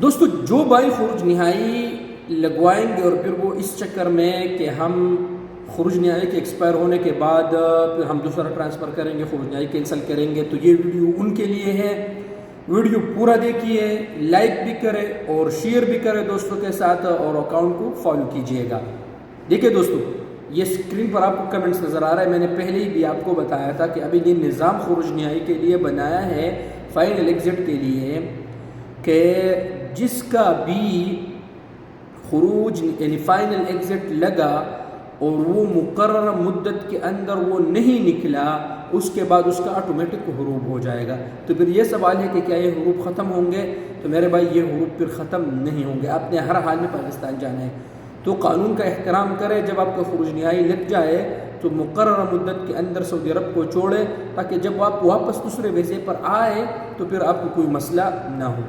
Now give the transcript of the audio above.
दोस्तों जो भाई खुरुज नहाई लगवाएंगे और फिर वो इस चक्कर में कि हम खुरुज नहाई के एक्सपायर होने के बाद फिर हम दूसरा ट्रांसफ़र करेंगे, खुरुज नहाई कैंसिल करेंगे, तो ये वीडियो उनके लिए है। वीडियो पूरा देखिए, लाइक भी करें और शेयर भी करें दोस्तों के साथ और अकाउंट को फॉलो कीजिएगा। देखिए दोस्तों, ये स्क्रीन पर आपको कमेंट्स नज़र आ रहा है। मैंने पहले ही भी आपको बताया था कि अभी ये निज़ाम खुरुज नहाई के लिए बनाया है, फाइनल एग्ज़िट के लिए, कि जिसका भी खुरूज यानी फाइनल एग्ज़िट लगा और वो मुकर्रर मुद्दत के अंदर वो नहीं निकला, उसके बाद उसका ऑटोमेटिक हुरूब हो जाएगा। तो फिर ये सवाल है कि क्या ये हुरूब ख़त्म होंगे? तो मेरे भाई ये हुरूब फिर ख़त्म नहीं होंगे। आपने हर हाल में पाकिस्तान जाना है, तो कानून का एहतराम करें। जब आपका खुरूज नहाई लग जाए तो मुकर्रर मुद्दत के अंदर सऊदी अरब को छोड़े, ताकि जब आप वापस दूसरे वीज़े पर आए तो फिर आपको कोई मसला ना हो।